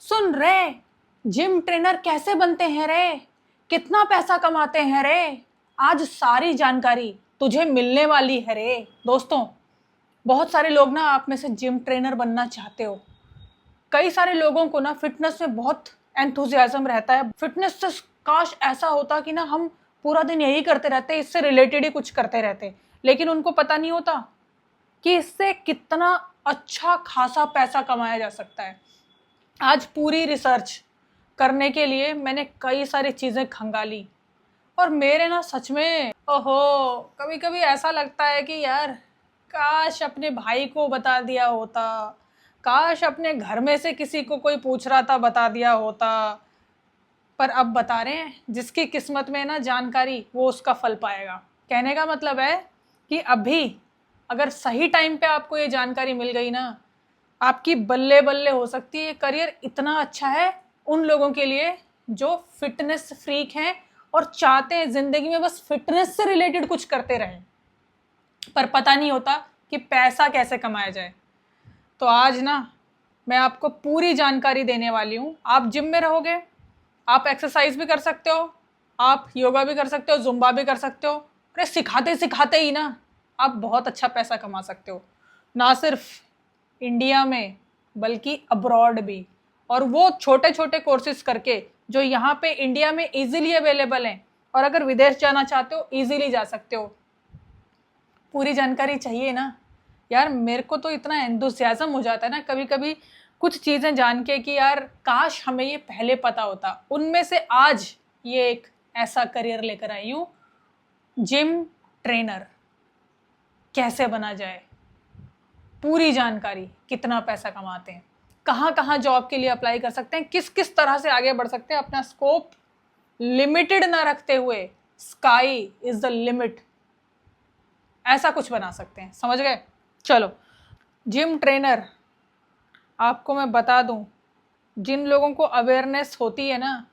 सुन रे, gym trainer कैसे बनते हैं रे, कितना पैसा कमाते हैं रे, आज सारी जानकारी तुझे मिलने वाली है रे। दोस्तों, बहुत सारे लोग ना आप में से जिम ट्रेनर बनना चाहते हो। कई सारे लोगों को ना फिटनेस में बहुत एंथुजियाज्म रहता है। फिटनेस से काश ऐसा होता कि ना हम पूरा दिन यही करते रहते, इससे रिलेटेड ही कुछ करते रहते, लेकिन उनको पता नहीं होता कि इससे कितना अच्छा खासा पैसा कमाया जा सकता है। आज पूरी रिसर्च करने के लिए मैंने कई सारी चीज़ें खंगाली और मेरे ना सच में ओहो, कभी कभी ऐसा लगता है कि यार काश अपने भाई को बता दिया होता, काश अपने घर में से किसी को कोई पूछ रहा था बता दिया होता। पर अब बता रहे हैं, जिसकी किस्मत में ना जानकारी वो उसका फल पाएगा। कहने का मतलब है कि अभी अगर सही टाइम पे आपको ये जानकारी मिल गई ना, आपकी बल्ले बल्ले हो सकती है। ये करियर इतना अच्छा है उन लोगों के लिए जो फिटनेस फ्रीक हैं और चाहते हैं जिंदगी में बस फिटनेस से रिलेटेड कुछ करते रहें, पर पता नहीं होता कि पैसा कैसे कमाया जाए। तो आज ना मैं आपको पूरी जानकारी देने वाली हूँ। आप जिम में रहोगे, आप एक्सरसाइज भी कर सकते हो, आप योगा भी कर सकते हो, जुम्बा भी कर सकते हो। अरे सिखाते सिखाते ही ना आप बहुत अच्छा पैसा कमा सकते हो, ना सिर्फ इंडिया में बल्कि अब्रॉड भी। और वो छोटे छोटे कोर्सेज करके जो यहाँ पे इंडिया में इजीली अवेलेबल हैं, और अगर विदेश जाना चाहते हो इजीली जा सकते हो। पूरी जानकारी चाहिए ना यार। मेरे को तो इतना एंथुसियाज्म हो जाता है ना कभी कभी कुछ चीज़ें जान के कि यार काश हमें ये पहले पता होता। उनमें से आज ये एक ऐसा करियर लेकर आई हूँ, जिम ट्रेनर कैसे बना जाए। पूरी जानकारी, कितना पैसा कमाते हैं, कहाँ कहाँ जॉब के लिए अप्लाई कर सकते हैं, किस किस तरह से आगे बढ़ सकते हैं, अपना स्कोप लिमिटेड ना रखते हुए स्काई इज द लिमिट, ऐसा कुछ बना सकते हैं। समझ गए? चलो, जिम ट्रेनर आपको मैं बता दूं, जिन लोगों को अवेयरनेस होती है ना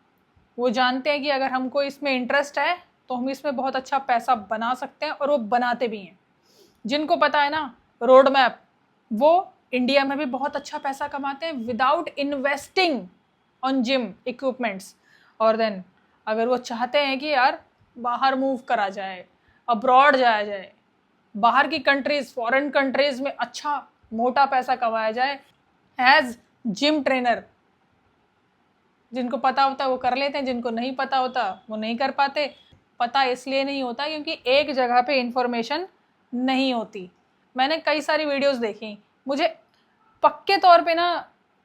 वो जानते हैं कि अगर हमको इसमें इंटरेस्ट है तो हम इसमें बहुत अच्छा पैसा बना सकते हैं, और वो बनाते भी हैं। जिनको पता है ना रोड मैप, वो इंडिया में भी बहुत अच्छा पैसा कमाते हैं without investing on gym equipments. और देन अगर वो चाहते हैं कि यार बाहर मूव करा जाए, अब्रॉड जाया जाए, बाहर की कंट्रीज, फॉरेन कंट्रीज में अच्छा मोटा पैसा कमाया जाए एज जिम ट्रेनर, जिनको पता होता है वो कर लेते हैं, जिनको नहीं पता होता वो नहीं कर पाते। पता इसलिए नहीं होता क्योंकि एक जगह पे इंफॉर्मेशन नहीं होती। मैंने कई सारी वीडियोस देखी, मुझे पक्के तौर पे ना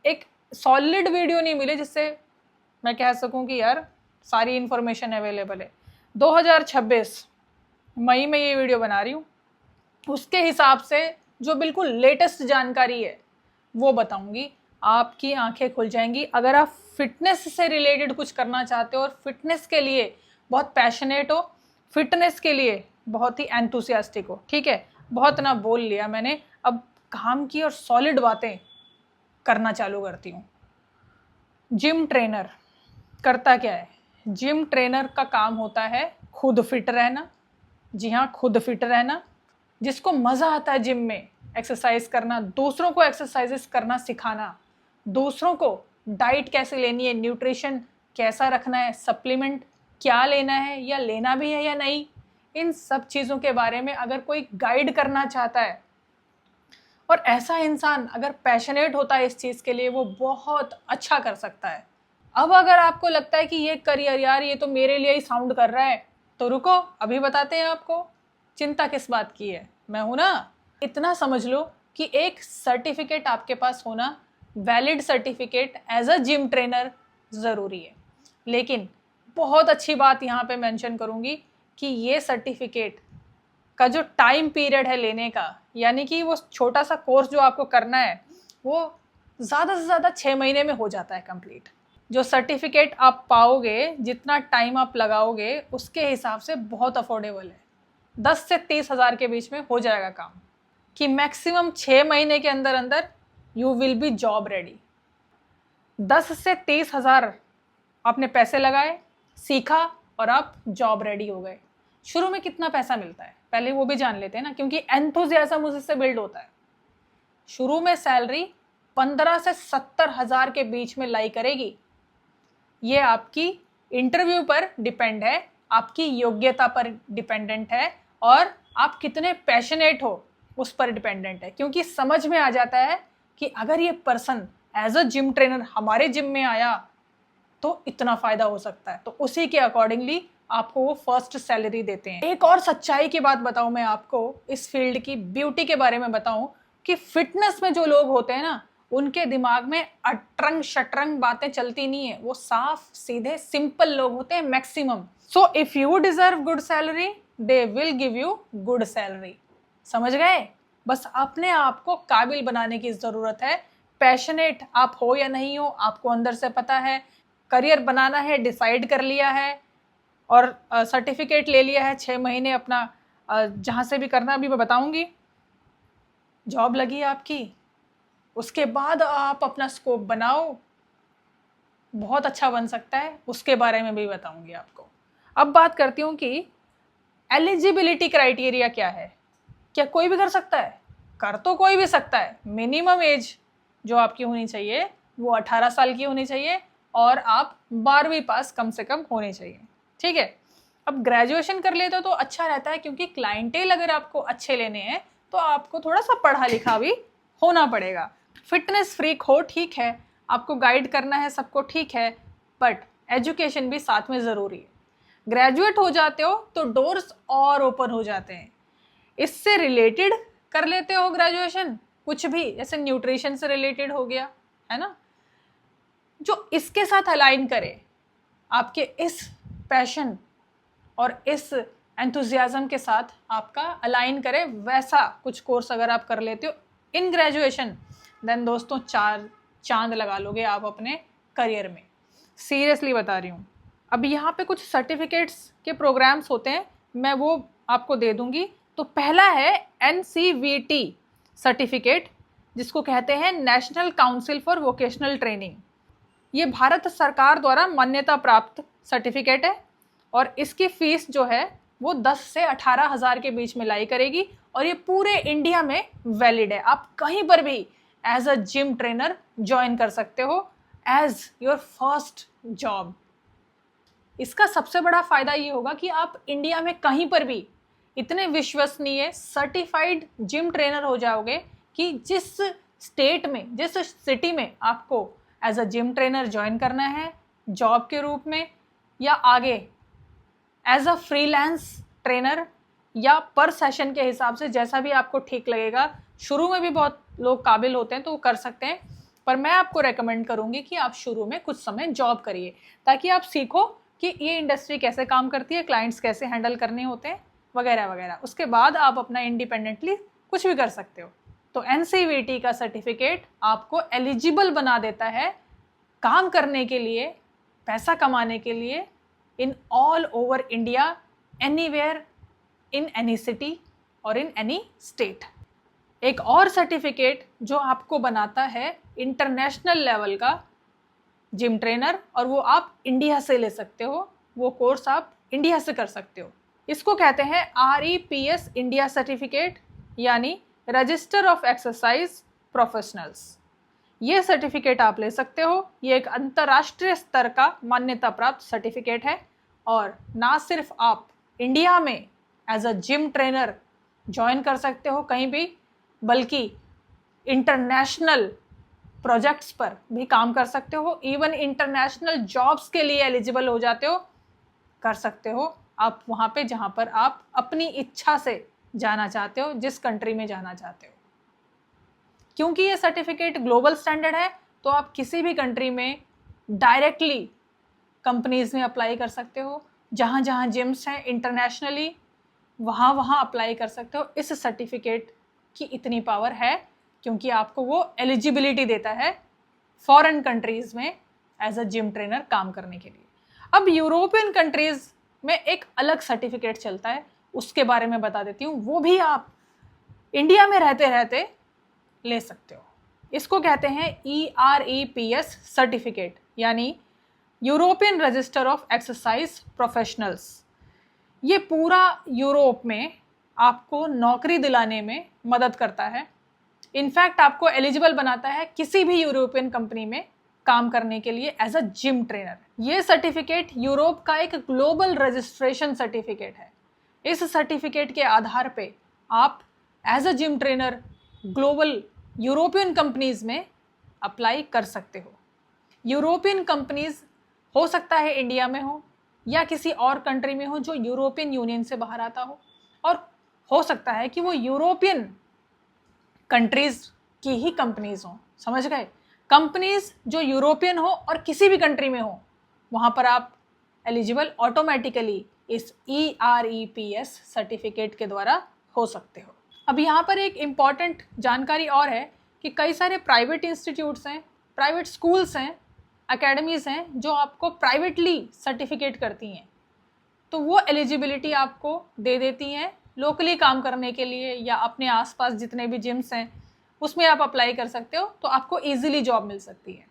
एक सॉलिड वीडियो नहीं मिली जिससे मैं कह सकूं कि यार सारी इंफॉर्मेशन अवेलेबल है। 2026 मई में ये वीडियो बना रही हूँ, उसके हिसाब से जो बिल्कुल लेटेस्ट जानकारी है वो बताऊंगी। आपकी आंखें खुल जाएंगी अगर आप फिटनेस से रिलेटेड कुछ करना चाहते हो और फिटनेस के लिए बहुत पैशनेट हो, फिटनेस के लिए बहुत ही एंथुसियास्टिक हो। ठीक है, बहुत ना बोल लिया मैंने, अब काम की और सॉलिड बातें करना चालू करती हूँ। जिम ट्रेनर करता क्या है? जिम ट्रेनर का काम होता है खुद फिट रहना। जी हाँ, खुद फिट रहना। जिसको मज़ा आता है जिम में एक्सरसाइज करना, दूसरों को एक्सरसाइजेस करना सिखाना, दूसरों को डाइट कैसे लेनी है, न्यूट्रिशन कैसा रखना है, सप्लीमेंट क्या लेना है या लेना भी है या नहीं, इन सब चीज़ों के बारे में अगर कोई गाइड करना चाहता है और ऐसा इंसान अगर पैशनेट होता है इस चीज़ के लिए, वो बहुत अच्छा कर सकता है। अब अगर आपको लगता है कि ये करियर यार ये तो मेरे लिए ही साउंड कर रहा है, तो रुको, अभी बताते हैं आपको। चिंता किस बात की है, मैं हूं ना। इतना समझ लो कि एक सर्टिफिकेट आपके पास होना, valid certificate as a gym trainer ज़रूरी है। लेकिन बहुत अच्छी बात यहाँ पे मेंशन करूँगी कि ये सर्टिफिकेट का जो टाइम पीरियड है लेने का, यानी कि वो छोटा सा कोर्स जो आपको करना है वो ज़्यादा से ज़्यादा 6 महीने में हो जाता है कंप्लीट। जो सर्टिफिकेट आप पाओगे, जितना टाइम आप लगाओगे उसके हिसाब से बहुत अफोर्डेबल है। 10 से 30 हज़ार के बीच में हो जाएगा काम, कि मैक्सिमम 6 महीने के अंदर अंदर you will be job ready. 10 से 30 हज़ार आपने पैसे लगाए, सीखा और आप जॉब रेडी हो गए। शुरू में कितना पैसा मिलता है पहले वो भी जान लेते हैं ना, क्योंकि एंथुसियाज्म उससे बिल्ड होता है। शुरू में सैलरी 15 से 70 हज़ार के बीच में लाई करेगी। ये आपकी इंटरव्यू पर डिपेंड है, आपकी योग्यता पर डिपेंडेंट है और आप कितने पैशनेट हो उस पर डिपेंडेंट है। क्योंकि समझ में आ जाता है कि अगर ये person as a gym trainer हमारे जिम में आया तो इतना फ़ायदा हो सकता है, तो उसी के अकॉर्डिंगली आपको वो फर्स्ट सैलरी देते हैं। एक और सच्चाई की बात बताऊं मैं आपको, इस फील्ड की ब्यूटी के बारे में बताऊं कि फिटनेस में जो लोग होते हैं ना, उनके दिमाग में अटरंग शटरंग बातें चलती नहीं है, वो साफ सीधे सिंपल लोग होते हैं maximum. So if you deserve good salary they will give you good salary. समझ गए? बस अपने आप को काबिल बनाने की जरूरत है। पैशनेट आप हो या नहीं हो, आपको अंदर से पता है। करियर बनाना है, डिसाइड कर लिया है और सर्टिफिकेट ले लिया है, 6 महीने अपना जहाँ से भी करना अभी मैं बताऊंगी, जॉब लगी आपकी, उसके बाद आप अपना स्कोप बनाओ, बहुत अच्छा बन सकता है, उसके बारे में भी बताऊंगी आपको। अब बात करती हूँ कि एलिजिबिलिटी क्राइटेरिया क्या है। क्या कोई भी कर सकता है? कर तो कोई भी सकता है। मिनिमम एज जो आपकी होनी चाहिए वो 18 साल की होनी चाहिए और आप 12वीं पास कम से कम होनी चाहिए। ठीक है, अब ग्रेजुएशन कर लेते हो तो अच्छा रहता है, क्योंकि क्लाइंटेल अगर आपको अच्छे लेने हैं तो आपको थोड़ा सा पढ़ा लिखा भी होना पड़ेगा। फिटनेस फ्रीक हो ठीक है, आपको गाइड करना है सबको ठीक है, बट एजुकेशन भी साथ में ज़रूरी है। ग्रेजुएट हो जाते हो तो डोर्स और ओपन हो जाते हैं। इससे रिलेटेड कर लेते हो ग्रेजुएशन, कुछ भी, जैसे न्यूट्रिशन से रिलेटेड हो गया, है ना, जो इसके साथ अलाइन करे, आपके इस पैशन और इस एंथुजियाज्म के साथ आपका अलाइन करे, वैसा कुछ कोर्स अगर आप कर लेते हो इन ग्रेजुएशन, देन दोस्तों चांद लगा लोगे आप अपने करियर में। सीरियसली बता रही हूँ। अब यहाँ पे कुछ सर्टिफिकेट्स के प्रोग्राम्स होते हैं, मैं वो आपको दे दूंगी। तो पहला है NCVT सर्टिफिकेट, जिसको कहते हैं national council for vocational training. ये भारत सरकार द्वारा मान्यता प्राप्त सर्टिफिकेट है और इसकी फीस जो है वो 10 से 18 हज़ार के बीच में लाई करेगी और ये पूरे इंडिया में वैलिड है। आप कहीं पर भी as a gym trainer join कर सकते हो एज योर फर्स्ट जॉब। इसका सबसे बड़ा फायदा ये होगा कि आप इंडिया में कहीं पर भी इतने विश्वसनीय सर्टिफाइड जिम ट्रेनर हो जाओगे कि जिस स्टेट में, जिस सिटी में आपको as a gym trainer join करना है जॉब के रूप में, या आगे एज अ फ्रीलांस ट्रेनर या पर सेशन के हिसाब से, जैसा भी आपको ठीक लगेगा। शुरू में भी बहुत लोग काबिल होते हैं तो वो कर सकते हैं, पर मैं आपको रेकमेंड करूंगी कि आप शुरू में कुछ समय जॉब करिए, ताकि आप सीखो कि ये इंडस्ट्री कैसे काम करती है, क्लाइंट्स कैसे हैंडल करने होते हैं, वगैरह वगैरह। उसके बाद आप अपना इंडिपेंडेंटली कुछ भी कर सकते हो। तो NCVT का सर्टिफिकेट आपको एलिजिबल बना देता है काम करने के लिए, पैसा कमाने के लिए, in all over India, anywhere, in any city और इन एनी स्टेट। एक और सर्टिफिकेट जो आपको बनाता है इंटरनेशनल लेवल का जिम ट्रेनर, और वो आप इंडिया से ले सकते हो, वो कोर्स आप इंडिया से कर सकते हो। इसको कहते हैं REPS इंडिया सर्टिफिकेट, यानी रजिस्टर ऑफ एक्सरसाइज प्रोफेशनल्स। ये सर्टिफिकेट आप ले सकते हो। ये एक अंतर्राष्ट्रीय स्तर का मान्यता प्राप्त सर्टिफिकेट है और ना सिर्फ आप इंडिया में as a gym trainer join कर सकते हो कहीं भी, बल्कि इंटरनेशनल प्रोजेक्ट्स पर भी काम कर सकते हो। इवन इंटरनेशनल जॉब्स के लिए एलिजिबल हो जाते हो, कर सकते हो आप वहाँ पे जहाँ पर आप अपनी इच्छा से जाना चाहते हो, जिस कंट्री में जाना चाहते हो। क्योंकि ये सर्टिफिकेट ग्लोबल स्टैंडर्ड है तो आप किसी भी कंट्री में डायरेक्टली कंपनीज में अप्लाई कर सकते हो। जहाँ जहाँ जिम्स हैं इंटरनेशनली, वहाँ वहाँ अप्लाई कर सकते हो। इस सर्टिफिकेट की इतनी पावर है क्योंकि आपको वो एलिजिबिलिटी देता है फॉरेन कंट्रीज़ में एज अ जिम ट्रेनर काम करने के लिए। अब यूरोपियन कंट्रीज़ में एक अलग सर्टिफिकेट चलता है, उसके बारे में बता देती हूँ। वो भी आप इंडिया में रहते रहते ले सकते हो। इसको कहते हैं EREPS सर्टिफिकेट, यानी European register of exercise professionals. ये पूरा यूरोप में आपको नौकरी दिलाने में मदद करता है इनफैक्ट आपको एलिजिबल बनाता है किसी भी यूरोपियन कंपनी में काम करने के लिए एज अ जिम ट्रेनर। ये सर्टिफिकेट यूरोप का एक ग्लोबल रजिस्ट्रेशन सर्टिफिकेट है। इस सर्टिफिकेट के आधार पे आप as a gym trainer global European companies में अप्लाई कर सकते हो। यूरोपियन कंपनीज हो सकता है इंडिया में हो या किसी और कंट्री में हो जो यूरोपियन यूनियन से बाहर आता हो, और हो सकता है कि वो यूरोपियन कंट्रीज की ही कंपनीज हो। समझ गए? कंपनीज जो यूरोपियन हो और किसी भी कंट्री में हो, वहाँ पर आप एलिजिबल ऑटोमेटिकली इस EREPS सर्टिफिकेट के द्वारा हो सकते हो। अब यहाँ पर एक इम्पॉर्टेंट जानकारी और है कि कई सारे प्राइवेट इंस्टीट्यूट्स हैं, प्राइवेट स्कूल्स हैं, एकेडमीज हैं जो आपको प्राइवेटली सर्टिफिकेट करती हैं, तो वो एलिजिबिलिटी आपको दे देती हैं लोकली काम करने के लिए, या अपने आसपास जितने भी जिम्स हैं उसमें आप अप्लाई कर सकते हो, तो आपको इजीली जॉब मिल सकती है।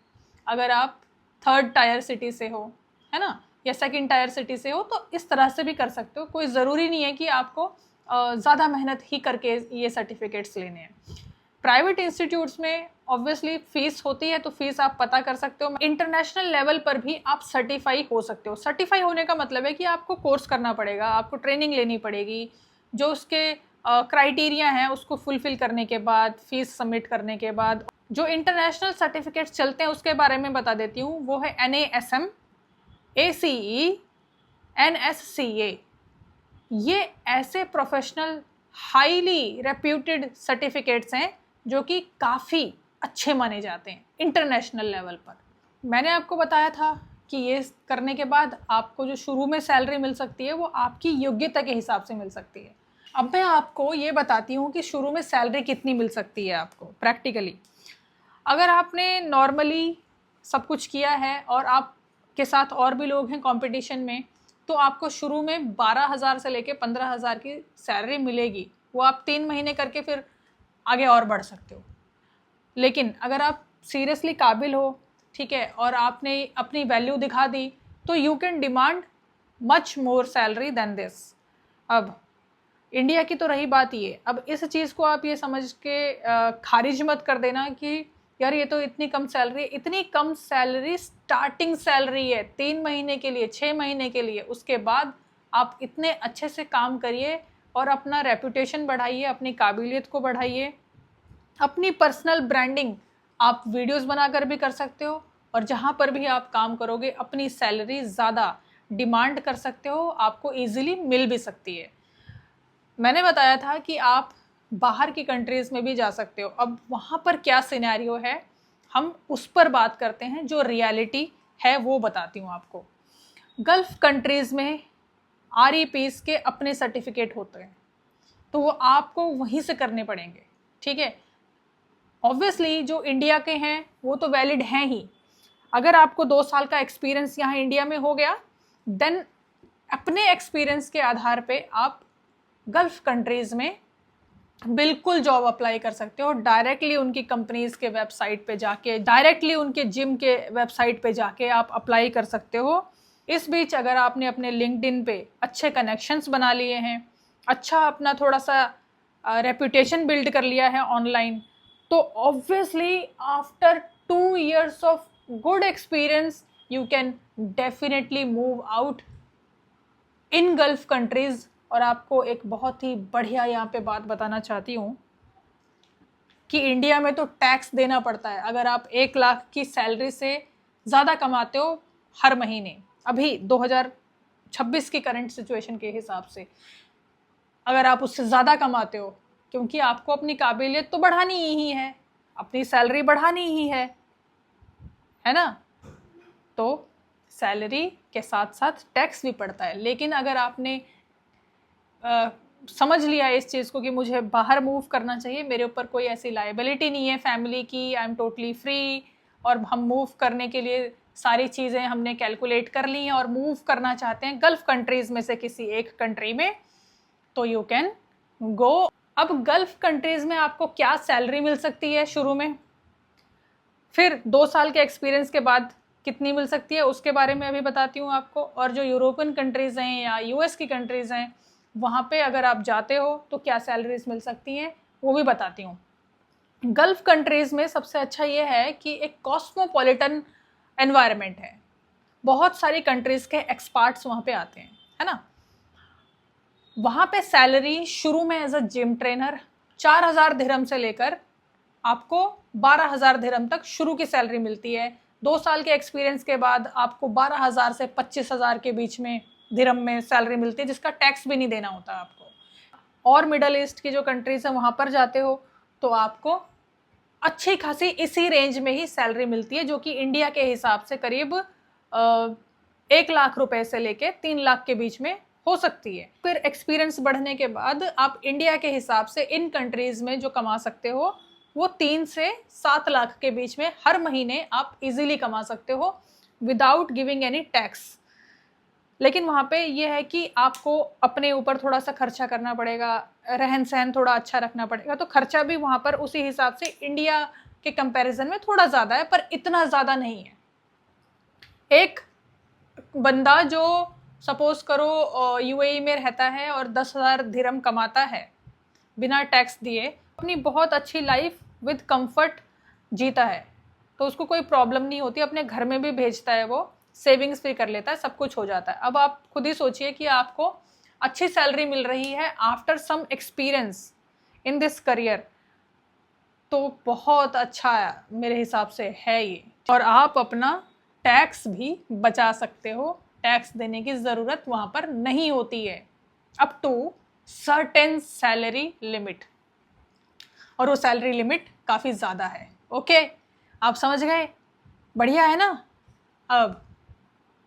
अगर आप 3rd टायर सिटी से हो, है ना, या 2nd टायर सिटी से हो, तो इस तरह से भी कर सकते हो। कोई ज़रूरी नहीं है कि आपको ज़्यादा मेहनत ही करके ये सर्टिफिकेट्स लेने हैं। प्राइवेट इंस्टीट्यूट्स में ऑब्वियसली फ़ीस होती है, तो फीस आप पता कर सकते हो। इंटरनेशनल लेवल पर भी आप सर्टिफाई हो सकते हो। सर्टिफाई होने का मतलब है कि आपको कोर्स करना पड़ेगा, आपको ट्रेनिंग लेनी पड़ेगी, जो उसके क्राइटेरिया हैं उसको फुलफ़िल करने के बाद, फीस सबमिट करने के बाद। जो इंटरनेशनल सर्टिफिकेट्स चलते हैं उसके बारे में बता देती हूँ। वो है NASM, ACE, NSCA। ये ऐसे प्रोफेशनल हाईली रेप्यूटेड सर्टिफिकेट्स हैं जो कि काफ़ी अच्छे माने जाते हैं इंटरनेशनल लेवल पर। मैंने आपको बताया था कि ये करने के बाद आपको जो शुरू में सैलरी मिल सकती है वो आपकी योग्यता के हिसाब से मिल सकती है। अब मैं आपको ये बताती हूँ कि शुरू में सैलरी कितनी मिल सकती है आपको प्रैक्टिकली। अगर आपने नॉर्मली सब कुछ किया है और आपके साथ और भी लोग हैं कंपटीशन में, तो आपको शुरू में 12,000 से लेके 15,000 की सैलरी मिलेगी। वो आप 3 महीने करके फिर आगे और बढ़ सकते हो। लेकिन अगर आप सीरियसली काबिल हो, ठीक है, और आपने अपनी वैल्यू दिखा दी, तो you can demand much more salary than this. अब इंडिया की तो रही बात ये, अब इस चीज़ को आप ये समझ के खारिज मत कर देना कि यार ये तो इतनी कम सैलरी है। इतनी कम सैलरी स्टार्टिंग सैलरी है 3 महीने के लिए, 6 महीने के लिए। उसके बाद आप इतने अच्छे से काम करिए और अपना रेपुटेशन बढ़ाइए, अपनी काबिलियत को बढ़ाइए, अपनी पर्सनल ब्रांडिंग आप वीडियोस बनाकर भी कर सकते हो, और जहाँ पर भी आप काम करोगे अपनी सैलरी ज़्यादा डिमांड कर सकते हो, आपको ईजिली मिल भी सकती है। मैंने बताया था कि आप बाहर की कंट्रीज़ में भी जा सकते हो। अब वहाँ पर क्या सिनेरियो है हम उस पर बात करते हैं, जो रियलिटी है वो बताती हूँ आपको। गल्फ़ कंट्रीज़ में REPs के अपने सर्टिफिकेट होते हैं, तो वो आपको वहीं से करने पड़ेंगे, ठीक है। ऑब्वियसली जो इंडिया के हैं वो तो वैलिड हैं ही। अगर आपको 2 साल का एक्सपीरियंस यहाँ इंडिया में हो गया, देन अपने एक्सपीरियंस के आधार पे आप गल्फ़ कंट्रीज़ में बिल्कुल जॉब अप्लाई कर सकते हो। डायरेक्टली उनकी कंपनीज़ के वेबसाइट पे जाके, डायरेक्टली उनके जिम के वेबसाइट पे जाके आप अप्लाई कर सकते हो। इस बीच अगर आपने अपने लिंक्डइन पे अच्छे कनेक्शंस बना लिए हैं, अच्छा अपना थोड़ा सा रेपुटेशन बिल्ड कर लिया है ऑनलाइन, तो obviously after 2 years of good experience you can definitely move out in gulf countries. और आपको एक बहुत ही बढ़िया यहाँ पे बात बताना चाहती हूँ कि इंडिया में तो टैक्स देना पड़ता है। अगर आप 1 लाख की सैलरी से ज़्यादा कमाते हो हर महीने, अभी 2026 की करंट सिचुएशन के हिसाब से अगर आप उससे ज़्यादा कमाते हो, क्योंकि आपको अपनी काबिलियत तो बढ़ानी ही है, अपनी सैलरी बढ़ानी ही है ना, तो सैलरी के साथ साथ टैक्स भी पड़ता है। लेकिन अगर आपने समझ लिया इस चीज़ को कि मुझे बाहर मूव करना चाहिए, मेरे ऊपर कोई ऐसी लाइबिलिटी नहीं है फैमिली की, आई एम टोटली फ्री, और हम मूव करने के लिए सारी चीज़ें हमने कैलकुलेट कर ली हैं और मूव करना चाहते हैं गल्फ़ कंट्रीज़ में से किसी एक कंट्री में, तो यू कैन गो। अब गल्फ़ कंट्रीज़ में आपको क्या सैलरी मिल सकती है शुरू में, फिर 2 साल के एक्सपीरियंस के बाद कितनी मिल सकती है उसके बारे में अभी बताती हूँ आपको। और जो यूरोपियन कंट्रीज़ हैं या US की कंट्रीज़ हैं, वहाँ पे अगर आप जाते हो तो क्या सैलरीज मिल सकती हैं वो भी बताती हूँ। गल्फ कंट्रीज़ में सबसे अच्छा ये है कि एक कॉस्मोपॉलिटन एनवायरनमेंट है, बहुत सारी कंट्रीज़ के एक्सपर्ट्स वहाँ पे आते हैं, है ना। वहाँ पे सैलरी शुरू में एज अ जिम ट्रेनर 4,000 दिरहम से लेकर आपको 12,000 दिरहम तक शुरू की सैलरी मिलती है। 2 साल के एक्सपीरियंस के बाद आपको 12,000 से 25,000 के बीच में दिरहम में सैलरी मिलती है, जिसका टैक्स भी नहीं देना होता आपको। और मिडल ईस्ट की जो कंट्रीज़ हैं वहाँ पर जाते हो तो आपको अच्छी खासी इसी रेंज में ही सैलरी मिलती है, जो कि इंडिया के हिसाब से करीब 1 लाख रुपए से लेके 3 लाख के बीच में हो सकती है। फिर एक्सपीरियंस बढ़ने के बाद आप इंडिया के हिसाब से इन कंट्रीज़ में जो कमा सकते हो वो 3 से 7 लाख के बीच में हर महीने आप इजीली कमा सकते हो विदाउट गिविंग एनी टैक्स। लेकिन वहाँ पे ये है कि आपको अपने ऊपर थोड़ा सा खर्चा करना पड़ेगा, रहन सहन थोड़ा अच्छा रखना पड़ेगा, तो खर्चा भी वहाँ पर उसी हिसाब से इंडिया के कंपैरिजन में थोड़ा ज़्यादा है, पर इतना ज़्यादा नहीं है। एक बंदा जो सपोज करो यूएई में रहता है और 10,000 दिरहम कमाता है बिना टैक्स दिए, अपनी बहुत अच्छी लाइफ विद कंफर्ट जीता है, तो उसको कोई प्रॉब्लम नहीं होती, अपने घर में भी भेजता है, वो सेविंग्स भी कर लेता है, सब कुछ हो जाता है। अब आप खुद ही सोचिए कि आपको अच्छी सैलरी मिल रही है after some experience in this career, तो बहुत अच्छा मेरे हिसाब से है ये। और आप अपना टैक्स भी बचा सकते हो, टैक्स देने की ज़रूरत वहाँ पर नहीं होती है up to certain salary limit, और वो सैलरी लिमिट काफ़ी ज़्यादा है। ओके, आप समझ गए, बढ़िया है ना। अब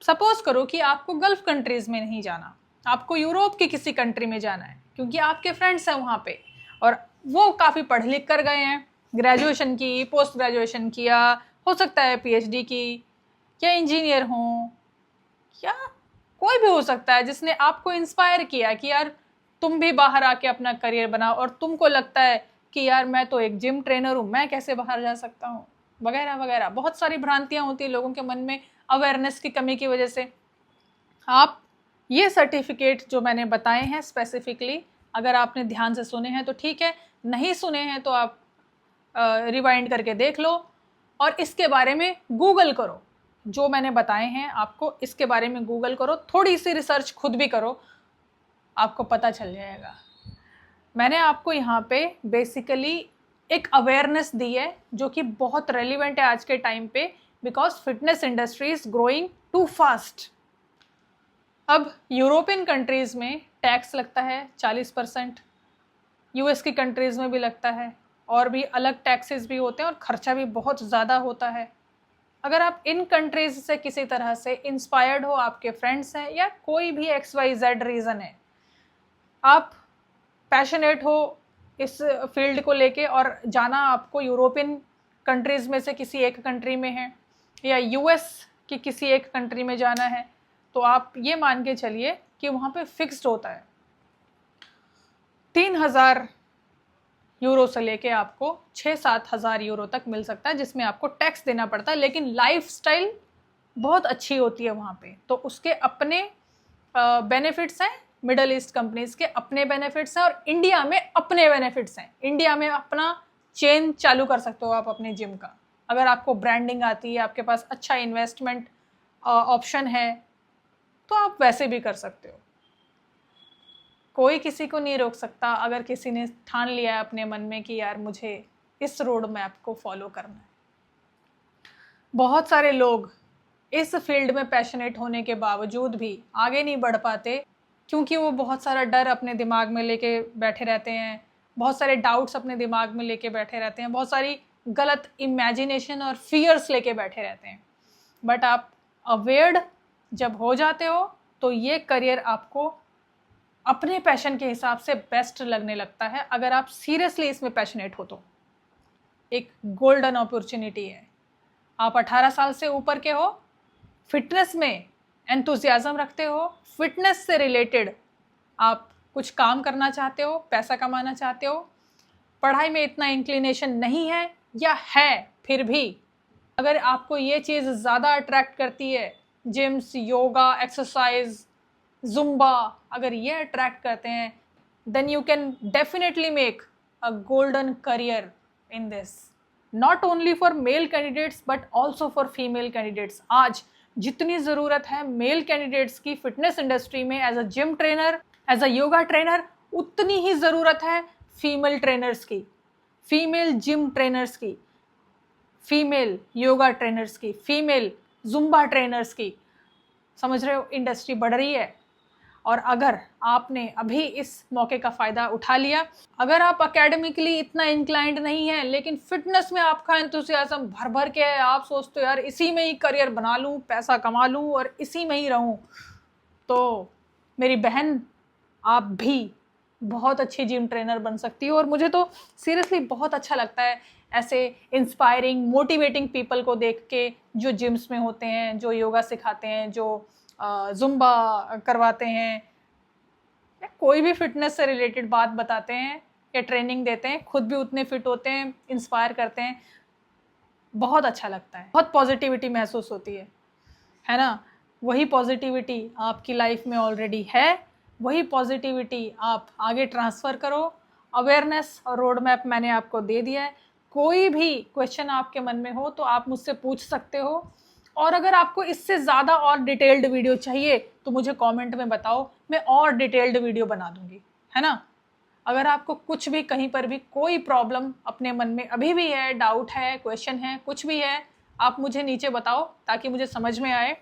सपोज करो कि आपको गल्फ कंट्रीज़ में नहीं जाना, आपको यूरोप की किसी कंट्री में जाना है, क्योंकि आपके फ्रेंड्स हैं वहाँ पे और वो काफ़ी पढ़ लिख कर गए हैं, ग्रेजुएशन की, पोस्ट ग्रेजुएशन किया, हो सकता है पीएचडी की, या इंजीनियर हों, या कोई भी हो सकता है जिसने आपको इंस्पायर किया कि यार तुम भी बाहर आके अपना करियर बनाओ, और तुमको लगता है कि यार मैं तो एक जिम ट्रेनर हूँ, मैं कैसे बाहर जा सकता हूँ, वगैरह वगैरह। बहुत सारी भ्रांतियाँ होती हैं लोगों के मन में अवेयरनेस की कमी की वजह से। आप ये सर्टिफिकेट जो मैंने बताए हैं स्पेसिफिकली, अगर आपने ध्यान से सुने हैं तो ठीक है, नहीं सुने हैं तो आप रिवाइंड करके देख लो और इसके बारे में गूगल करो। जो मैंने बताए हैं आपको इसके बारे में गूगल करो, थोड़ी सी रिसर्च खुद भी करो, आपको पता चल जाएगा। मैंने आपको यहाँ पे बेसिकली एक अवेयरनेस दी है जो कि बहुत रेलिवेंट है आज के टाइम पे, because fitness industry is growing too fast. अब यूरोपियन कंट्रीज़ में टैक्स लगता है 40%, यूएस की कंट्रीज़ में भी लगता है, और भी अलग टैक्सेस भी होते हैं और ख़र्चा भी बहुत ज़्यादा होता है। अगर आप इन कंट्रीज़ से किसी तरह से इंस्पायर्ड हो, आपके फ्रेंड्स हैं या कोई भी XYZ रीज़न है, आप पैशनेट हो इस फील्ड को लेके और जाना आपको यूरोपियन कंट्रीज़ में से किसी एक कंट्री में है या यूएस की किसी एक कंट्री में जाना है, तो आप ये मान के चलिए कि वहाँ पे फिक्स्ड होता है 3,000 यूरो से लेके आपको 6-7 हज़ार यूरो तक मिल सकता है, जिसमें आपको टैक्स देना पड़ता है, लेकिन लाइफस्टाइल बहुत अच्छी होती है वहाँ पे, तो उसके अपने बेनिफिट्स हैं। मिडल ईस्ट कंपनीज़ के अपने बेनिफिट्स हैं और इंडिया में अपने बेनिफिट्स हैं। इंडिया में अपना चेन चालू कर सकते हो आप अपने जिम का, अगर आपको ब्रांडिंग आती है, आपके पास अच्छा इन्वेस्टमेंट ऑप्शन है, तो आप वैसे भी कर सकते हो। कोई किसी को नहीं रोक सकता अगर किसी ने ठान लिया है अपने मन में कि यार मुझे इस रोड मैप को फॉलो करना है। बहुत सारे लोग इस फील्ड में पैशनेट होने के बावजूद भी आगे नहीं बढ़ पाते, क्योंकि वो बहुत सारा डर अपने दिमाग में लेके बैठे रहते हैं, बहुत सारे डाउट्स अपने दिमाग में लेके बैठे रहते हैं, बहुत सारी गलत इमेजिनेशन और फियर्स लेके बैठे रहते हैं। बट आप अवेयर्ड जब हो जाते हो तो ये करियर आपको अपने पैशन के हिसाब से बेस्ट लगने लगता है। अगर आप सीरियसली इसमें पैशनेट हो तो एक गोल्डन अपॉर्चुनिटी है। आप 18 साल से ऊपर के हो, फिटनेस में एंथुसियाज्म रखते हो, फिटनेस से रिलेटेड आप कुछ काम करना चाहते हो, पैसा कमाना चाहते हो, पढ़ाई में इतना इंक्लिनेशन नहीं है या है फिर भी अगर आपको ये चीज़ ज़्यादा अट्रैक्ट करती है, जिम्स, योगा, एक्सरसाइज, जुम्बा, अगर ये अट्रैक्ट करते हैं, then you can definitely make a golden career in this, not only for male candidates but also for female candidates. आज जितनी ज़रूरत है मेल कैंडिडेट्स की फिटनेस इंडस्ट्री में as a gym trainer, as a yoga trainer, उतनी ही ज़रूरत है फीमेल ट्रेनर्स की, फीमेल जिम ट्रेनर्स की, फीमेल योगा ट्रेनर्स की, फीमेल जुम्बा ट्रेनर्स की। समझ रहे हो, इंडस्ट्री बढ़ रही है। और अगर आपने अभी इस मौके का फ़ायदा उठा लिया, अगर आप एकेडमिकली इतना इंक्लाइंड नहीं है लेकिन फिटनेस में आपका एंथुसियाज्म भर भर के है, आप सोचते हो यार इसी में ही करियर बना लूँ, पैसा कमा लूँ और इसी में ही रहूँ, तो मेरी बहन आप भी बहुत अच्छी जिम ट्रेनर बन सकती हो। और मुझे तो सीरियसली बहुत अच्छा लगता है ऐसे इंस्पायरिंग मोटिवेटिंग पीपल को देख के, जो जिम्स में होते हैं, जो योगा सिखाते हैं, जो जुम्बा करवाते हैं, या कोई भी फिटनेस से रिलेटेड बात बताते हैं या ट्रेनिंग देते हैं, खुद भी उतने फिट होते हैं, इंस्पायर करते हैं। बहुत अच्छा लगता है, बहुत पॉजिटिविटी महसूस होती है ना। वही पॉजिटिविटी आपकी लाइफ में ऑलरेडी है, वही पॉजिटिविटी आप आगे ट्रांसफ़र करो। अवेयरनेस और रोड मैप मैंने आपको दे दिया है। कोई भी क्वेश्चन आपके मन में हो तो आप मुझसे पूछ सकते हो, और अगर आपको इससे ज़्यादा और डिटेल्ड वीडियो चाहिए तो मुझे कमेंट में बताओ, मैं और डिटेल्ड वीडियो बना दूंगी, है ना। अगर आपको कुछ भी कहीं पर भी कोई प्रॉब्लम अपने मन में अभी भी है, डाउट है, क्वेश्चन है, कुछ भी है, आप मुझे नीचे बताओ ताकि मुझे समझ में आए,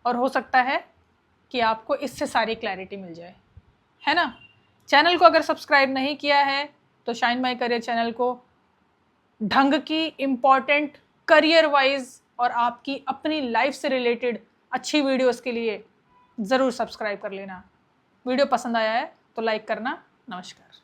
और हो सकता है कि आपको इससे सारी क्लैरिटी मिल जाए, है ना। चैनल को अगर सब्सक्राइब नहीं किया है तो शाइन माई करियर चैनल को ढंग की इम्पॉर्टेंट करियर वाइज और आपकी अपनी लाइफ से रिलेटेड अच्छी वीडियोस के लिए ज़रूर सब्सक्राइब कर लेना। वीडियो पसंद आया है तो लाइक करना। नमस्कार।